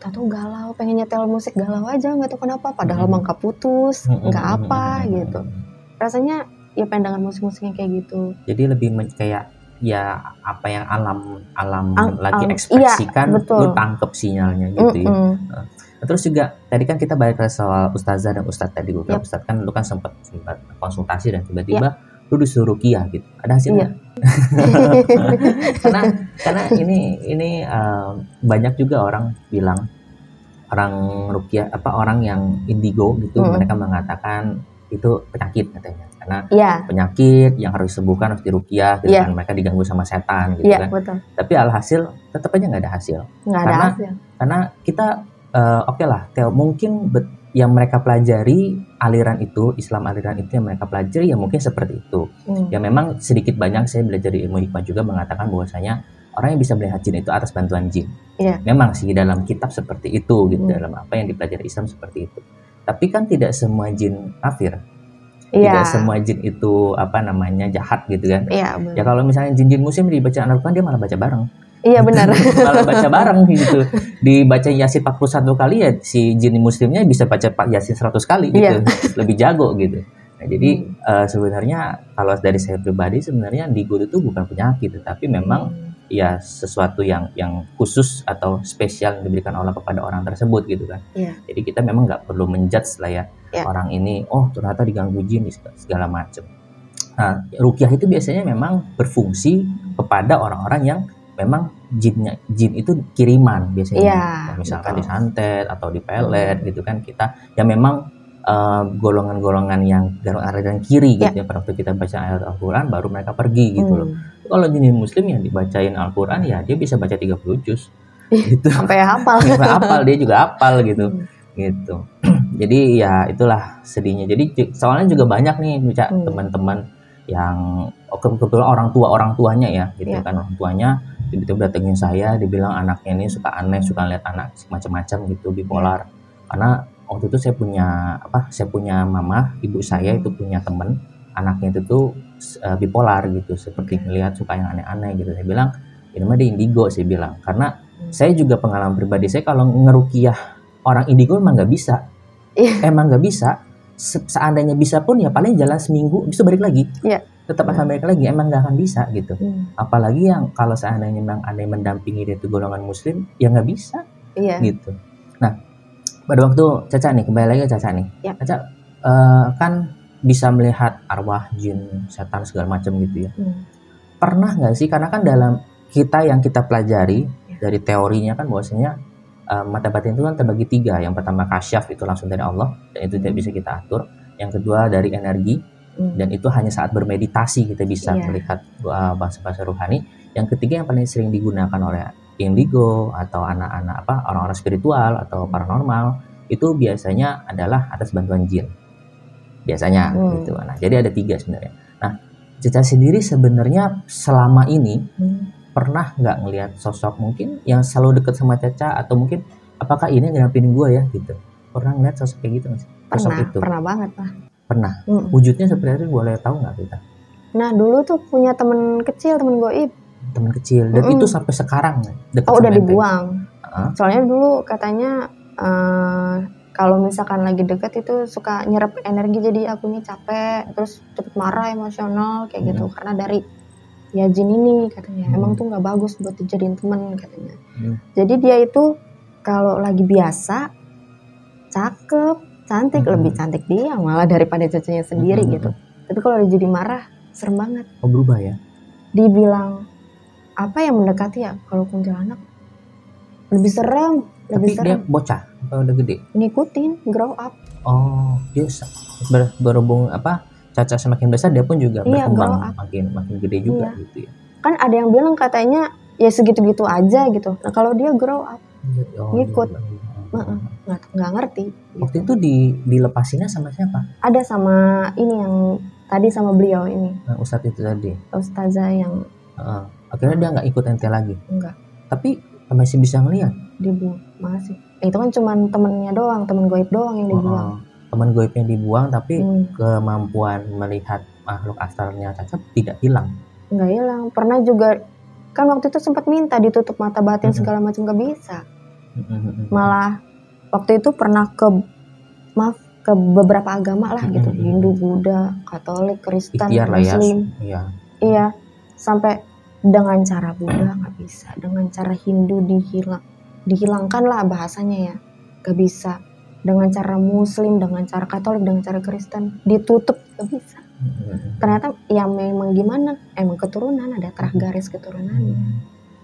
tahu galau, pengen nyetel musik galau aja, nggak tahu kenapa. Padahal mangka putus, nggak apa gitu. Rasanya ya pengen dengar musik-musiknya kayak gitu. Jadi lebih kayak ya apa yang alam lagi ekspresikan, lu tangkep sinyalnya gitu ya. Terus juga tadi kan kita balik ke soal ustazah dan ustadz tadi. Ustadz kan lu kan sempat konsultasi dan tiba-tiba lu disuruh ruqyah gitu. Ada hasilnya? karena ini banyak juga orang bilang orang ruqyah orang yang indigo gitu, mereka mengatakan itu penyakit katanya. Karena Iya, penyakit yang harus disembuhkan harus diruqyah gitu Iya. kan, mereka diganggu sama setan gitu iya kan. betul. Tapi alhasil tetap aja nggak ada hasil. Nggak ada Karena- hasil. Karena kita oke lah, mungkin yang mereka pelajari aliran itu, Islam aliran itu yang mereka pelajari ya mungkin seperti itu. Ya memang sedikit banyak saya belajar di ilmu hikmah juga mengatakan bahwasanya orang yang bisa melihat jin itu atas bantuan jin. Iya. Memang sih dalam kitab seperti itu gitu, Hmm. dalam apa yang dipelajari Islam seperti itu. Tapi kan tidak semua jin kafir, Iya. tidak semua jin itu apa namanya jahat gitu kan. Iya, benar. Ya kalau misalnya jin-jin muslim dibaca Al-Quran dia malah baca bareng. Iya benar. Malah baca bareng gitu. Dibaca Yasin 41 kali ya si jin muslimnya bisa baca Yasin 100 kali gitu. Iya. Lebih jago gitu. Nah, jadi sebenarnya kalau dari saya pribadi sebenarnya indigo itu bukan penyakit, tapi memang ya sesuatu yang khusus atau spesial yang diberikan Allah kepada orang tersebut gitu kan. Iya. Jadi kita memang nggak perlu menjudge lah ya Iya. orang ini ternyata diganggu jin segala macam. Nah, ruqyah itu biasanya memang berfungsi kepada orang-orang yang memang jin itu kiriman biasanya. Iya, Kayak misalkan betul. disantet atau dipelet gitu kan, kita ya memang golongan-golongan yang aliran kiri gitu ya, pada waktu kita baca ayat Al-Quran baru mereka pergi gitu loh. Kalau jin muslim yang dibacain Al-Quran ya dia bisa baca 30 juz gitu. Sampai hafal. Sampai hafal, dia juga hafal gitu. Gitu. Jadi ya itulah sedihnya. Jadi soalnya juga banyak nih baca teman-teman yang kebetulan orang tuanya ya gitu Iya. kan, orang tuanya tiba-tiba datengin saya, dibilang anaknya ini suka aneh, suka lihat anak macam-macam gitu, bipolar. Karena waktu itu saya punya mama, ibu saya itu punya temen anaknya itu tuh bipolar gitu, seperti melihat suka yang aneh-aneh gitu. Saya bilang ini mah dia indigo, saya bilang. Karena saya juga pengalaman pribadi saya kalau ngeruqyah orang indigo emang nggak bisa. Emang nggak bisa. Seandainya bisa pun ya paling jalan seminggu bisa balik lagi. Iya. Tetap akan balik lagi, emang nggak akan bisa gitu. Apalagi yang kalau seandainya memang ada yang mendampingi dia itu golongan muslim, ya nggak bisa. Iya. Gitu. Nah, pada waktu Caca nih, kembali lagi ke Caca nih. Ya. Caca kan bisa melihat arwah, jin, setan segala macam gitu ya. Pernah nggak sih, karena kan dalam yang kita pelajari dari teorinya kan bahwasanya mata batin itu kan terbagi 3. Yang pertama kasyaf, itu langsung dari Allah dan itu tidak bisa kita atur. Yang kedua dari energi, dan itu hanya saat bermeditasi kita bisa melihat bahasa-bahasa rohani. Yang ketiga yang paling sering digunakan oleh indigo atau anak-anak orang-orang spiritual atau paranormal itu biasanya adalah atas bantuan jin biasanya gitu. Nah, jadi ada 3 sebenarnya. Nah, Caca sendiri sebenarnya selama ini pernah nggak ngelihat sosok mungkin yang selalu dekat sama Caca, atau mungkin apakah ini ngerampin gue ya gitu? Pernah ngeliat sosok kayak gitu nggak sih? Sosok itu Pernah banget lah. pernah. Wujudnya seperti itu, boleh tahu nggak kita? Nah dulu tuh punya temen kecil, temen goib. Teman kecil, dan itu sampai sekarang dekat Oh sama udah ente? dibuang. Heeh. Soalnya dulu katanya kalau misalkan lagi deket itu suka nyerap energi, jadi akunya capek, terus cepet marah, emosional kayak gitu. Karena dari ya jin ini katanya emang tuh nggak bagus buat dijadiin temen katanya. Jadi dia itu kalau lagi biasa cakep, cantik, lebih cantik dia malah daripada cucunya sendiri gitu. Tapi kalau dia jadi marah serem banget. Oh, berubah ya? Dibilang apa yang mendekati ya, kalau kuntilanak lebih serem, Tapi lebih dia serem. bocah atau udah gede? Ngikutin, grow up. Oh, dia berhubung Caca semakin besar, dia pun juga Iya, berkembang grow up. makin gede juga Iya. gitu ya. Kan ada yang bilang katanya ya segitu-gitu aja gitu. Nah kalau dia grow up, Oh, ngikut. iya. nggak ngerti. Waktu itu dilepasinnya sama siapa? Ada sama ini yang tadi sama beliau ini, Nah, Ustadz itu tadi. ustazah yang Heeh. Akhirnya dia nggak ikut ente lagi. enggak Tapi masih bisa ngelihat. dibuang, masih. Itu kan cuman temennya doang, temen goib doang yang dibuang. Teman goibnya dibuang, tapi Hmm. kemampuan melihat makhluk astralnya Caca tidak hilang. Nggak hilang. Pernah juga kan waktu itu sempat minta ditutup mata batin segala macam, nggak bisa. Malah waktu itu pernah ke beberapa agama lah gitu, Hindu, Buddha, Katolik, Kristen, Ikhtiar lah ya. Muslim. Iya. Iya, sampai dengan cara Buddha nggak bisa, dengan cara Hindu dihilangkan lah bahasanya ya, nggak bisa. Dengan cara Muslim, dengan cara Katolik, dengan cara Kristen ditutup, nggak bisa. Ternyata ya memang gimana, emang keturunan, ada terah garis keturunannya.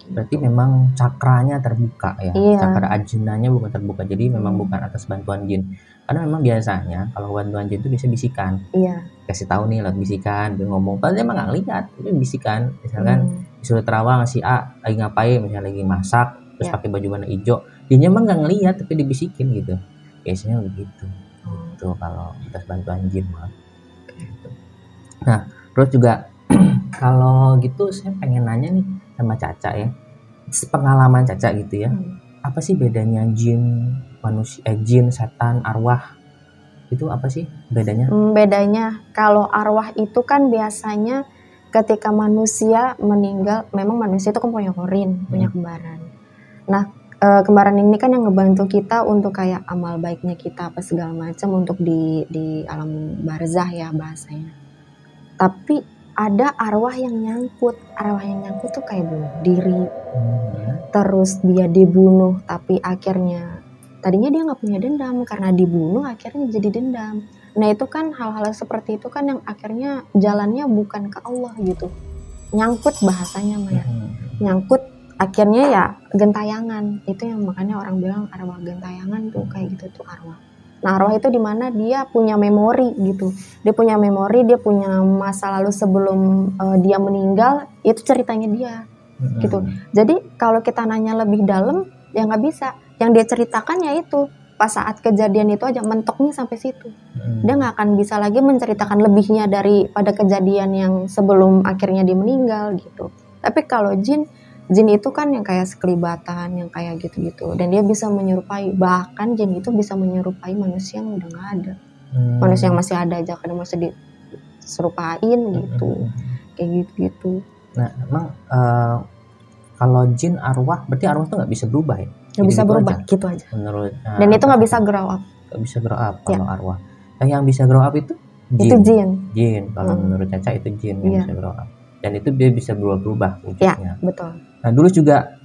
Berarti memang cakranya terbuka ya, Iya. cakra ajinanya bukan terbuka, jadi memang bukan atas bantuan jin. Karena memang biasanya kalau bantuan jin itu bisa bisikan, Iya. kasih tahu nih lewat bisikan, dia ngomong, padahal dia emang nggak lihat, itu bisikan. Misalkan disuruh terawang si A lagi ngapain, misalnya lagi masak, terus Ya. pakai baju warna hijau, dia emang nggak ngelihat tapi dibisikin gitu. Biasanya begitu. Gitu kalau atas bantuan jin mah. Gitu. Nah, terus juga kalau gitu saya pengen nanya nih sama Caca ya, pengalaman Caca gitu ya, apa sih bedanya jin, manusia, jin, setan, arwah, itu apa sih bedanya? Bedanya kalau arwah itu kan biasanya ketika manusia meninggal, memang manusia itu kan punya korin, punya kembaran. Nah, kembaran ini kan yang ngebantu kita untuk kayak amal baiknya kita apa segala macam untuk di alam barzah ya bahasanya. Tapi ada arwah yang nyangkut tuh kayak bunuh diri, terus dia dibunuh tapi akhirnya tadinya dia nggak punya dendam, karena dibunuh akhirnya jadi dendam. Nah itu kan hal-hal seperti itu kan yang akhirnya jalannya bukan ke Allah gitu, nyangkut bahasanya Maya, nyangkut akhirnya ya gentayangan. Itu yang makanya orang bilang arwah gentayangan tuh kayak gitu tuh arwah. Nah arwah itu dimana dia punya memori gitu, dia punya memori, dia punya masa lalu sebelum dia meninggal, itu ceritanya dia gitu. Jadi kalau kita nanya lebih dalam ya nggak bisa, yang dia ceritakan ya itu pas saat kejadian itu aja, mentoknya sampai situ. Dia nggak akan bisa lagi menceritakan lebihnya daripada kejadian yang sebelum akhirnya dia meninggal gitu. Tapi kalau jin itu kan yang kayak sekelibatan, yang kayak gitu-gitu, dan dia bisa menyerupai, bahkan jin itu bisa menyerupai manusia yang udah nggak ada, manusia yang masih ada aja kadang masih diserupain gitu, kayak gitu-gitu. Nah emang kalau jin arwah, berarti arwah tuh nggak bisa berubah ya? Nggak bisa Gitu berubah, aja? gitu aja. Menurut Dan itu nggak bisa grow up. Nggak bisa grow up kalau arwah. Yang bisa grow up itu jin. Itu jin. Jin. Kalau menurut Caca itu jin yang bisa grow up. Dan itu dia bisa berubah wujudnya. Ya, betul. Nah dulu juga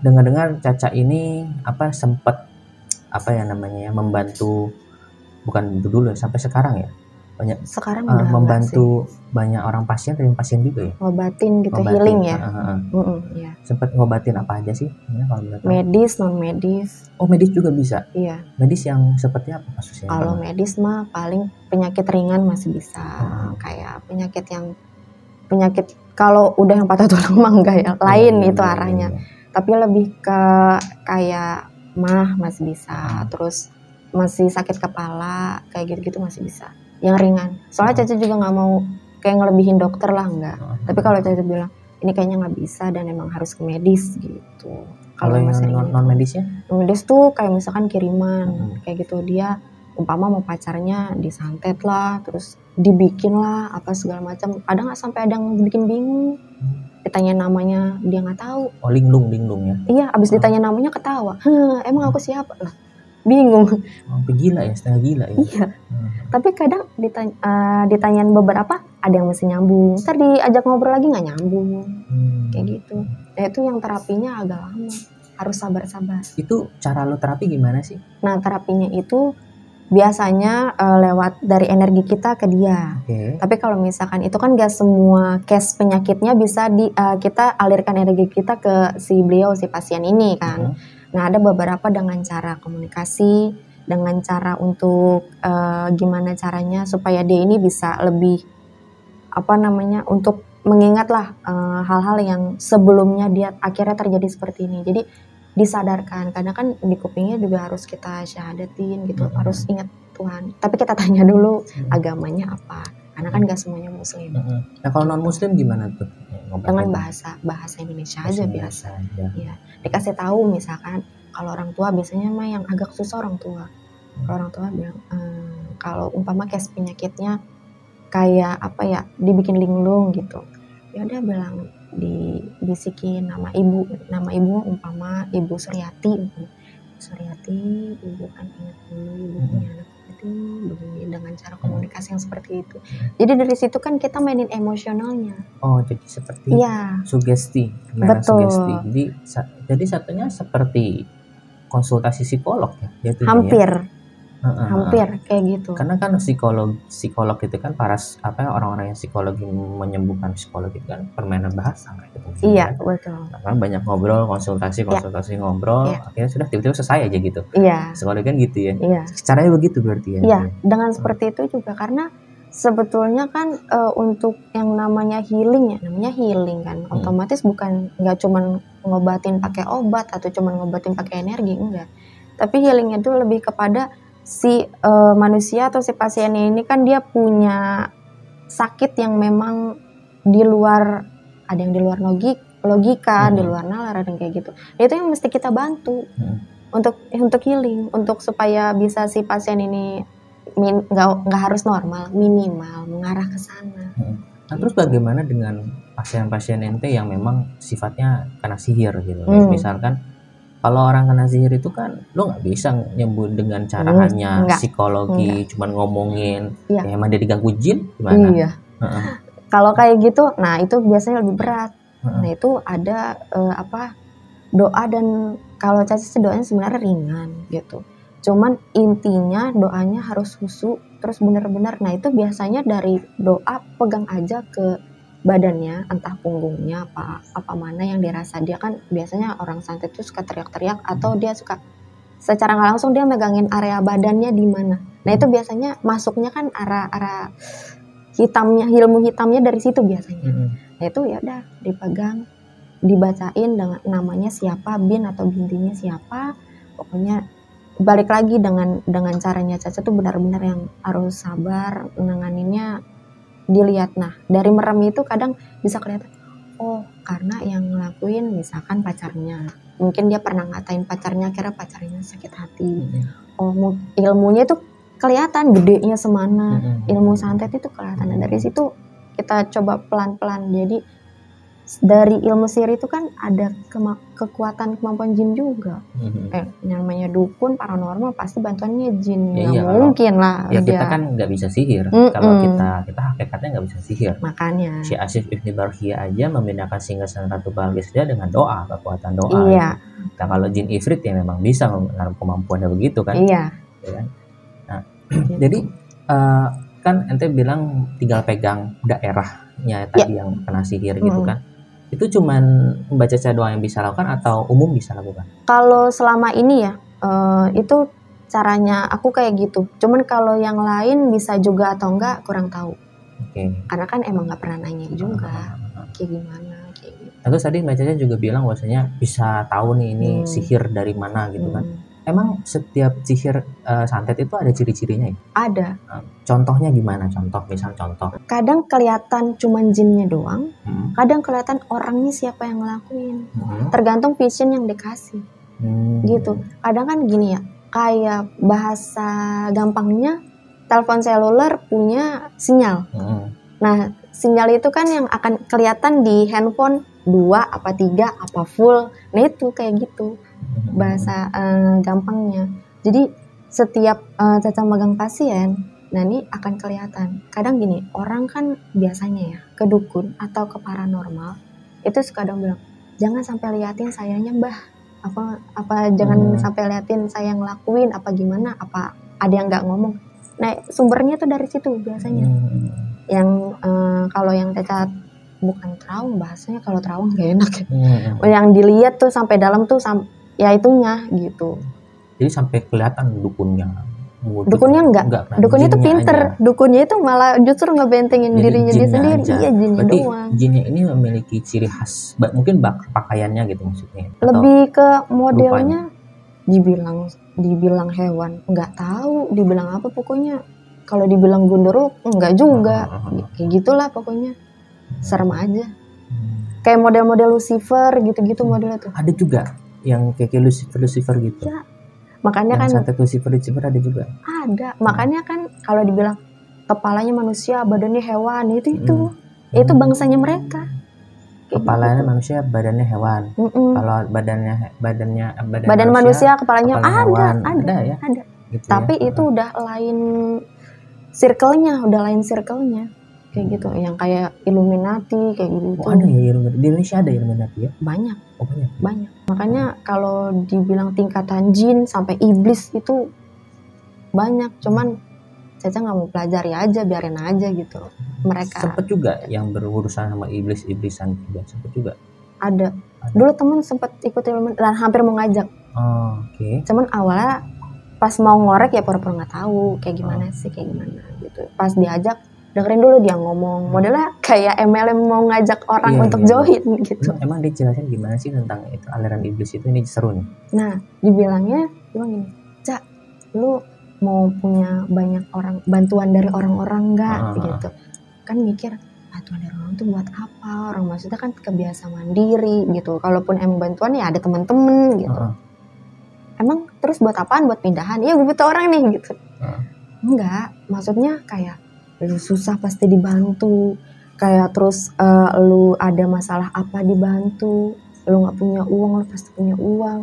dengar-dengar Caca ini sempat membantu, bukan dulu sampai sekarang ya, banyak sekarang udah membantu banyak orang pasien juga ya, ngobatin gitu, healing ya. Ya. Sempat ngobatin apa aja sih kalau medis, non medis. Oh medis juga bisa. Iya. Medis yang seperti apa kasusnya? Kalau medis mah paling penyakit ringan masih bisa, kayak penyakit kalau udah yang patah tulang mah enggak ya, lain itu arahnya. Tapi lebih ke kayak mah masih bisa, terus masih sakit kepala kayak gitu-gitu masih bisa. Yang ringan. Soalnya Caca juga nggak mau kayak ngelebihin dokter lah, enggak. Tapi kalau Caca bilang ini kayaknya nggak bisa dan emang harus ke medis gitu. Kalau yang non medisnya? Non medis tuh kayak misalkan kiriman, kayak gitu, dia umpama mau pacarnya disantet lah, terus dibikin lah apa segala macam. Ada nggak sampai ada yang bikin bingung. Ditanya namanya dia nggak tahu. Oh linglung ya? Iya, abis ditanya namanya ketawa. Emang aku siapa lah? Bingung. Sampai gila ya, setengah gila ya. Iya. Tapi kadang ditanyain beberapa ada yang mesti nyambung. Ntar diajak ngobrol lagi nggak nyambung. Kayak gitu. Nah itu yang terapinya agak lama. Harus sabar-sabar. Itu cara lo terapi gimana sih? Nah terapinya itu biasanya lewat dari energi kita ke dia. Tapi kalau misalkan itu kan gak semua case penyakitnya bisa kita alirkan energi kita ke si pasien ini kan. Nah ada beberapa dengan cara komunikasi, dengan cara untuk gimana caranya supaya dia ini bisa lebih untuk mengingatlah hal-hal yang sebelumnya dia akhirnya terjadi seperti ini. Jadi disadarkan, karena kan di kupingnya juga harus kita syahadatin gitu, harus ingat Tuhan. Tapi kita tanya dulu agamanya apa, karena kan gak semuanya muslim. Nah kalau non muslim gimana tuh? Dengan bahasa Indonesia aja biasa. Ya. Dikasih tahu misalkan kalau orang tua biasanya mah yang agak susah orang tua. Kalau orang tua bilang kalau umpama case penyakitnya kayak dibikin linglung gitu. Ya udah bilang dibisikin nama ibu umpama Ibu Suryati, ibu kan ingat dulu ibu punya anak begini, dengan cara komunikasi yang seperti itu. Jadi dari situ kan kita mainin emosionalnya. Oh jadi seperti sugesti. Betul. Sugesti. Jadi satunya seperti konsultasi psikolog ya. Hampir. hampir kayak gitu. Karena kan psikolog itu kan orang-orang yang psikologi menyembuhkan psikolog itu kan permainan bahasa gitu. Iya, Kan? betul. Nah, kan banyak ngobrol, konsultasi ngobrol, Iya. akhirnya sudah tiba-tiba selesai aja gitu. Iya. Psikologi kan gitu ya. Iya. Caranya begitu berarti ya. Iya, dengan seperti itu juga karena sebetulnya kan untuk yang namanya healing kan, otomatis bukan nggak cuman ngobatin pakai obat atau cuman ngobatin pakai energi, enggak. Tapi healingnya itu lebih kepada si manusia atau si pasiennya ini kan dia punya sakit yang memang di luar, ada yang di luar logika, di luar nalar, ada yang kayak gitu. Itu yang mesti kita bantu untuk healing, untuk supaya bisa si pasien ini nggak harus normal, minimal mengarah ke sana. Nah, terus bagaimana dengan pasien-pasien ente yang memang sifatnya kena sihir gitu? Misalkan kalau orang kena sihir itu kan lo nggak bisa nyembuh dengan cara hanya psikologi, cuman ngomongin, ya emang dia diganggu jin gimana? Iya. Kalau kayak gitu, nah itu biasanya lebih berat. Nah itu ada doa, dan kalau Caca sih doanya sebenarnya ringan gitu. Cuman intinya doanya harus khusyuk, terus benar-benar. Nah itu biasanya dari doa pegang aja ke badannya, entah punggungnya apa mana yang dirasa. Dia kan biasanya orang santet itu suka teriak-teriak atau dia suka secara nggak langsung dia megangin area badannya di mana. Nah itu biasanya masuknya kan arah hitamnya, ilmu hitamnya dari situ biasanya. Nah itu ya udah dipegang, dibacain dengan namanya siapa, bin atau bintinya siapa, pokoknya balik lagi dengan caranya Caca tuh benar-benar yang harus sabar nanganinnya. Dilihat, nah dari merem itu kadang bisa kelihatan, oh karena yang ngelakuin misalkan pacarnya, mungkin dia pernah ngatain pacarnya, akhirnya pacarnya sakit hati. Oh ilmunya itu kelihatan gedenya semana, ilmu santet itu kelihatan. Dan dari situ kita coba pelan-pelan. Jadi dari ilmu sihir itu kan ada kekuatan kemampuan jin juga. Namanya dukun paranormal pasti bantuannya jin. Ya mungkin lah. Ya kita kan nggak bisa sihir. Kalau kita hakikatnya nggak bisa sihir. Makanya. Si Asif Ibni Barkhia aja memindahkan Singgasana Ratu Balqis dia dengan doa, kekuatan doa. Iya. Nah kalau jin ifrit ya memang bisa menaruh kemampuannya begitu kan. Iya. Nah jadi kan ente bilang tinggal pegang daerahnya tadi yang kena sihir gitu kan. Itu cuman membaca doa yang bisa lakukan atau umum bisa lakukan? Kalau selama ini ya itu caranya aku kayak gitu. Cuman kalau yang lain bisa juga atau enggak kurang tahu. Karena kan emang nggak pernah nanya juga kayak gimana kayak gitu. Terus tadi Mbak Caca juga bilang bahwasanya bisa tahu nih ini sihir dari mana gitu kan. Emang setiap sihir santet itu ada ciri-cirinya ya? Ada. Contohnya gimana? Contoh. Kadang kelihatan cuman jinnya doang, kadang kelihatan orangnya siapa yang ngelakuin. Tergantung vision yang dikasih. Gitu. Kadang kan gini ya, kayak bahasa gampangnya telepon seluler punya sinyal. Nah, sinyal itu kan yang akan kelihatan di handphone 2 apa 3 apa full. Nah, itu kayak gitu. Bahasa gampangnya. Jadi setiap Caca megang pasien, nah ini akan kelihatan. Kadang gini, orang kan biasanya ya ke dukun atau ke paranormal itu suka dong bilang, jangan sampai liatin sayanya mbah, apa jangan sampai liatin saya ngelakuin apa gimana, apa ada yang nggak ngomong. Nah sumbernya tuh dari situ biasanya. Yang kalau yang Caca bukan trauma, bahasanya kalau trauma nggak enak ya. Yang dilihat tuh sampai dalam tuh ya itunya gitu. Jadi sampai kelihatan dukunnya. Dukunnya enggak. Dukunnya itu pinter. Aja. Dukunnya itu malah justru ngebentengin dirinya dia sendiri. Aja. Iya jinnya berarti doang. Jinnya ini memiliki ciri khas, mungkin pakaiannya gitu maksudnya. Lebih ke modelnya dibilang hewan, nggak tahu. Dibilang apa pokoknya. Kalau dibilang gunduruk enggak juga. Kayak gitulah pokoknya. Serem aja. Kayak model-model Lucifer gitu-gitu modelnya tuh. Ada juga yang kayak Lucifer gitu. Ya. Makanya yang kan santet Lucifer ada juga. Ada. Makanya kan kalau dibilang kepalanya manusia, badannya hewan, itu bangsanya mereka. Kepalanya gitu. Manusia, badannya hewan. Kalau badan manusia, kepalanya hewan. Ada ya. Ada. Gitu tapi ya. Itu udah lain circle-nya, kayak gitu, yang kayak Illuminati kayak gitu. Ada ya di Indonesia ada Illuminati ya? Banyak. Banyak. Makanya kalau dibilang tingkatan jin sampai iblis itu banyak, cuman Caca nggak mau pelajari aja, biarin aja gitu. Mereka Sempet juga yang berurusan sama iblis-iblisan juga, sempet juga. ada. Dulu temen sempet ikut ilmu dan hampir mau ngajak. Oh, oke. Cuman awalnya pas mau ngorek ya pura-pura nggak tahu kayak gimana sih, kayak gimana gitu. Pas diajak, dengerin dulu dia ngomong. Modelnya kayak MLM mau ngajak orang Iya, untuk iya. join gitu. Emang dijelasin gimana sih tentang itu aliran iblis itu? Ini seru nih. Nah, dibilangnya gini, Cak, lu mau punya banyak orang, bantuan dari orang-orang nggak gitu. Kan mikir, bantuan dari orang tuh buat apa? Orang maksudnya kan kebiasa mandiri gitu. Kalaupun emang bantuan ya ada temen-temen gitu. Emang terus buat apaan? Buat pindahan? Iya, gue butuh orang nih gitu. Enggak, maksudnya kayak lu susah pasti dibantu. Kayak terus lu ada masalah apa dibantu. Lu nggak punya uang, lu pasti punya uang.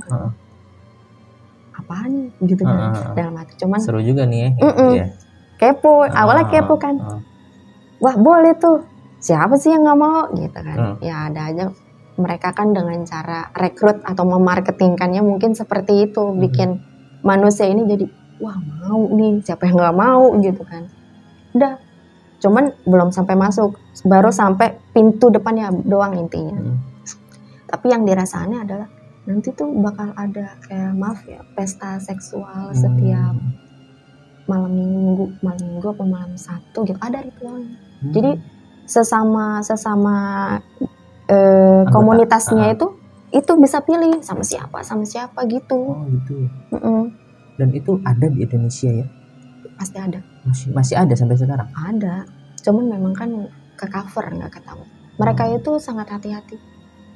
Apaan gitu kan dalam hati. Cuman Seru juga nih ya. Iya. kepo, awalnya kepo kan. Wah, boleh tuh. Siapa sih yang nggak mau gitu kan? Ya ada aja. Mereka kan dengan cara rekrut atau memarketingkannya mungkin seperti itu, bikin manusia ini jadi wah mau nih, siapa yang nggak mau gitu kan. Udah, cuman belum sampai masuk, baru sampai pintu depannya doang intinya. Tapi yang dirasaannya adalah nanti tuh bakal ada kayak maaf ya, pesta seksual setiap malam minggu apa malam Sabtu gitu, ada ritualnya. Jadi sesama komunitasnya itu bisa pilih sama siapa gitu. Oh gitu. Dan itu ada di Indonesia ya? Pasti ada. Masih ada sampai sekarang? Ada. Cuman memang kan ke cover, nggak ketahuan. Mereka itu sangat hati-hati.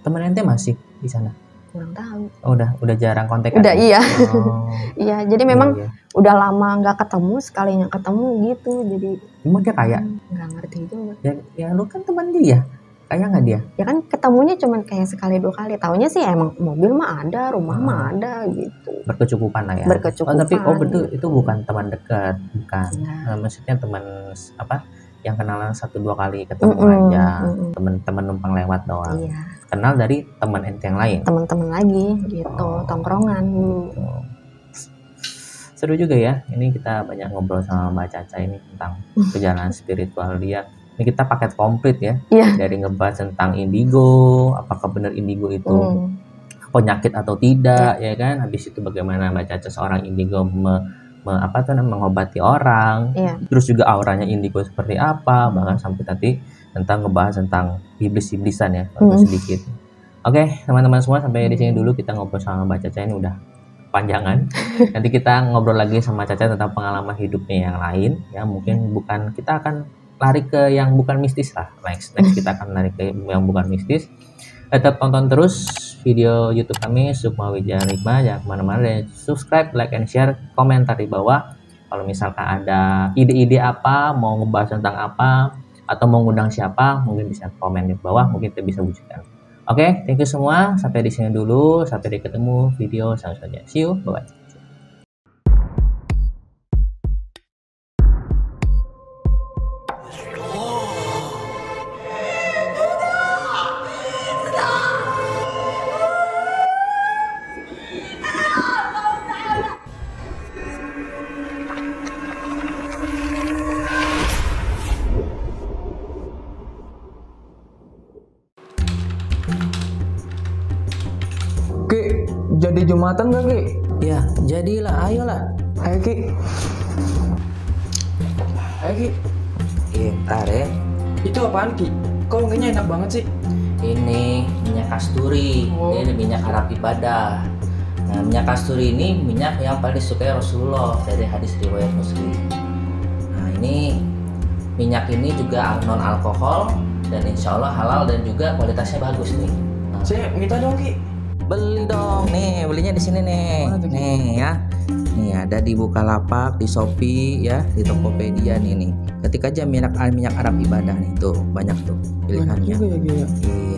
Teman ente masih di sana? Kurang tahu. Oh, udah jarang kontekan? Udah iya. Oh. Iya, jadi memang udah lama nggak ketemu, sekalinya ketemu gitu. Jadi emang dia kaya? Nggak ngerti juga. Ya lu kan teman dia. Kaya nggak dia? Ya kan ketemunya cuman kayak sekali 2 kali. Taunya sih emang mobil mah ada, rumah mah ada gitu. Berkecukupan lah ya. Berkecukupan. Oh tapi betul itu bukan teman dekat, bukan. Maksudnya teman apa? Yang kenalan 1-2 kali ketemu aja. Teman-teman numpang lewat doang. Iya. Kenal dari teman ente yang lain. Teman-teman lagi gitu, tongkrongan. Seru juga ya. Ini kita banyak ngobrol sama Mbak Caca ini tentang perjalanan spiritual dia. Ini kita paket komplit ya. Dari ngebahas tentang indigo, apakah benar indigo itu penyakit atau tidak, ya kan? Habis itu bagaimana Mbak Caca seorang indigo mengobati orang. Terus juga auranya indigo seperti apa, bahkan sampai tadi tentang ngebahas tentang iblis-iblisan ya, sedikit. Oke, teman-teman semua, sampai di sini dulu kita ngobrol sama Mbak Caca, ini udah panjangan. Nanti kita ngobrol lagi sama Caca tentang pengalaman hidupnya yang lain ya, mungkin bukan, kita akan lari ke yang bukan mistis lah. Next kita akan lari ke yang bukan mistis. Tetap tonton terus video YouTube kami Sukma Wijaya Rikma, jangan kemana-mana, dan subscribe, like, and share, komentar di bawah. Kalau misalkan ada ide-ide apa, mau ngebahas tentang apa, atau mau ngundang siapa, mungkin bisa komen di bawah, mungkin kita bisa wujudkan. Oke, thank you semua, sampai di sini dulu, sampai ketemu video selanjutnya. See you, bye bye. Ki, jadi Jumatan gak Ki? Ya, jadilah, ayolah. Ayo Ki. Ayo Ki. Ntar ya. Itu apaan Ki? Kok wanginya enak banget sih? Ini minyak kasturi. Ini minyak Arab ibadah. Nah, minyak kasturi ini minyak yang paling disukai Rasulullah dari hadis riwayat Muslim. Nah, ini minyak ini juga non alkohol dan insya Allah halal dan juga kualitasnya bagus nih. Nah, Saya minta dong Ki. beli dong, nih belinya di sini nih. Nih ya. Nih ada di Bukalapak, di Shopee ya, di Tokopedia nih. Ketik aja minyak Arab ibadah nih, tuh banyak tuh pilihannya. Banyak juga ya Ki ya.